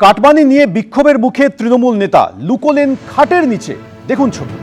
Cut money নিয়ে বিক্ষোভের মুখে তৃণমূল নেতা লুকোলেন খাটের নিচে। দেখুন ছবি।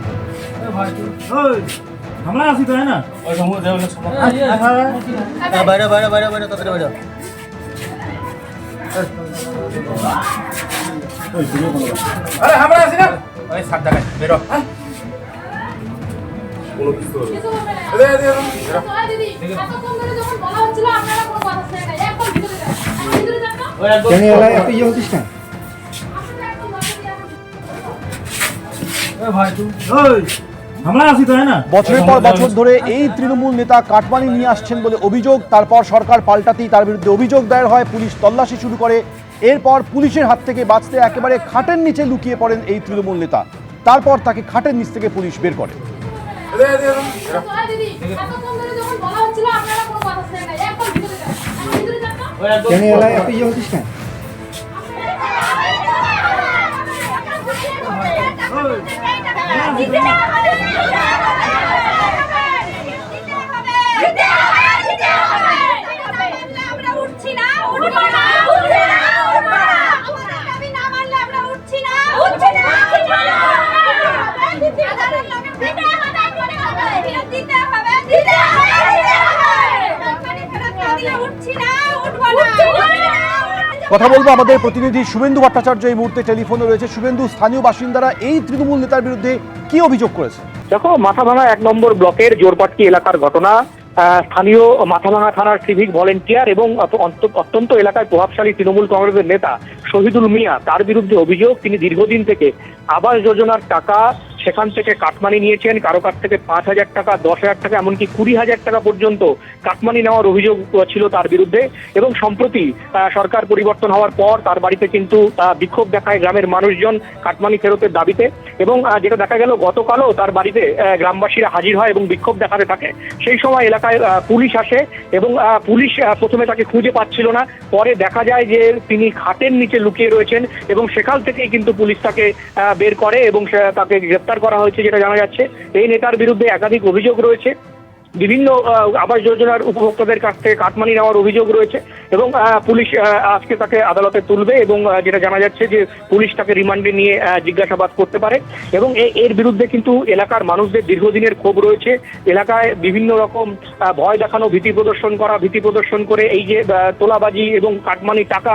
বছরের পর বছর ধরে এই তৃণমূল নেতা কাটমানি নিয়ে আসছেন বলে অভিযোগ। তারপর সরকার পাল্টাতেই তার বিরুদ্ধে অভিযোগ দায়ের হয়, পুলিশ তল্লাশি শুরু করে। এরপর পুলিশের হাত থেকে বাঁচতে একেবারে খাটের নিচে লুকিয়ে পড়েন এই তৃণমূল নেতা। তারপর তাকে খাটের নিচ থেকে পুলিশ বের করে। কথা বলবো আমাদের প্রতিনিধি শুভেন্দু ভট্টাচার্য এই মুহূর্তে টেলিফোনে রয়েছে। শুভেন্দু, স্থানীয় বাসিন্দারা এই তৃণমূল নেতার বিরুদ্ধে কি অভিযোগ করেছে? দেখো, মাথাভাঙা ১ নম্বর ব্লকের জোরপাটকি এলাকার ঘটনা। স্থানীয় মাথাভাঙা থানার সিভিক ভলেন্টিয়ার এবং অত্যন্ত এলাকায় প্রভাবশালী তৃণমূল কংগ্রেসের নেতা শহীদুল মিয়া, তার বিরুদ্ধে অভিযোগ তিনি দীর্ঘদিন থেকে আবাস যোজনার টাকা সেখান থেকে কাটমানি নিয়েছেন। কারো কাছ থেকে ৫,০০০ টাকা, ১০,০০০ টাকা, এমনকি ২০,০০০ টাকা পর্যন্ত কাটমানি নেওয়ার অভিযোগ ছিল তার বিরুদ্ধে। এবং সম্প্রতি সরকার পরিবর্তন হওয়ার পর তার বাড়িতে কিন্তু বিক্ষোভ দেখায় গ্রামের মানুষজন কাটমানি ফেরতের দাবিতে। এবং যেটা দেখা গেল, গতকালও তার বাড়িতে গ্রামবাসীরা হাজির হয় এবং বিক্ষোভ দেখাতে থাকে। সেই সময় এলাকায় পুলিশ আসে এবং পুলিশ প্রথমে তাকে খুঁজে পাচ্ছিল না, পরে দেখা যায় যে তিনি খাটের নিচে লুকিয়ে রয়েছেন এবং সেখান থেকেই কিন্তু পুলিশ তাকে বের করে এবং তাকে গ্রেপ্তার করা হয়েছে। যেটা জানা যাচ্ছে, এই নেতার বিরুদ্ধে একাধিক অভিযোগ রয়েছে। বিভিন্ন আবাস যোজনার উপভোক্তাদের কাছ থেকে কাটমানি নেওয়ার অভিযোগ রয়েছে এবং পুলিশ আজকে তাকে আদালতে তুলবে এবং যেটা জানা যাচ্ছে যে পুলিশ তাকে রিমান্ডে নিয়ে জিজ্ঞাসাবাদ করতে পারে। এবং এর বিরুদ্ধে কিন্তু এলাকার মানুষদের দীর্ঘদিনের ক্ষোভ রয়েছে। এলাকায় বিভিন্ন রকম ভয় দেখানো, ভীতি প্রদর্শন করে এই যে তোলাবাজি এবং কাটমানি টাকা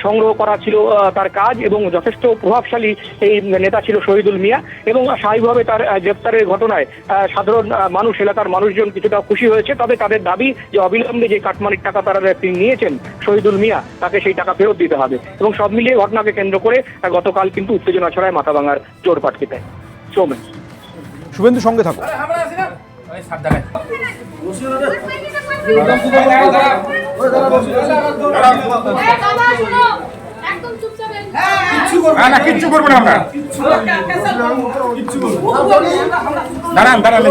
সংগ্রহ করা ছিল তার কাজ। এবং যথেষ্ট প্রভাবশালী এই নেতা ছিল শহীদুল মিয়া এবং স্বাভাবিকভাবে তার গ্রেপ্তারের ঘটনায় সাধারণ মানুষ, এলাকার মানুষজন কিছুটা খুশি হয়েছে। তবে তাদের দাবি যে অবিলম্বে যে কাটমানির টাকা তারা তিনি নিয়েছেন শহীদুল মিয়া, তাকে সেই টাকা ফেরত দিতে হবে। এবং সব মিলিয়ে ঘটনাকে কেন্দ্র করে গতকাল কিন্তু উত্তেজনা ছড়ায় মাথাভাঙার জোরপাটকিতে। সৌমেন, শুভেন্দু সঙ্গে থাকো। কিচ্ছু করবো না আমরা। দাঁড়ান দাঁড়ান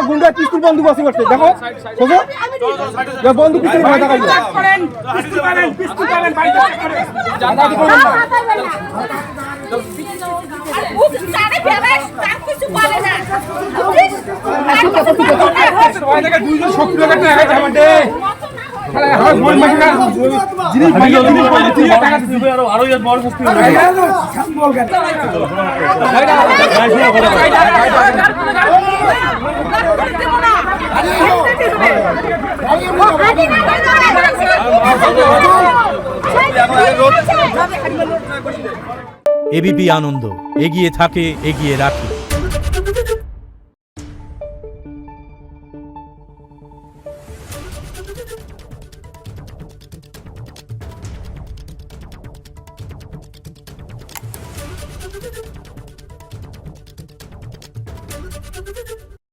গুন্ডা পিস্তুল বন্ধু বসে করছে। দেখো বন্ধু পিস্তুল এবিপি আনন্দ, এগিয়ে থাকে, এগিয়ে রাখে। Thank you.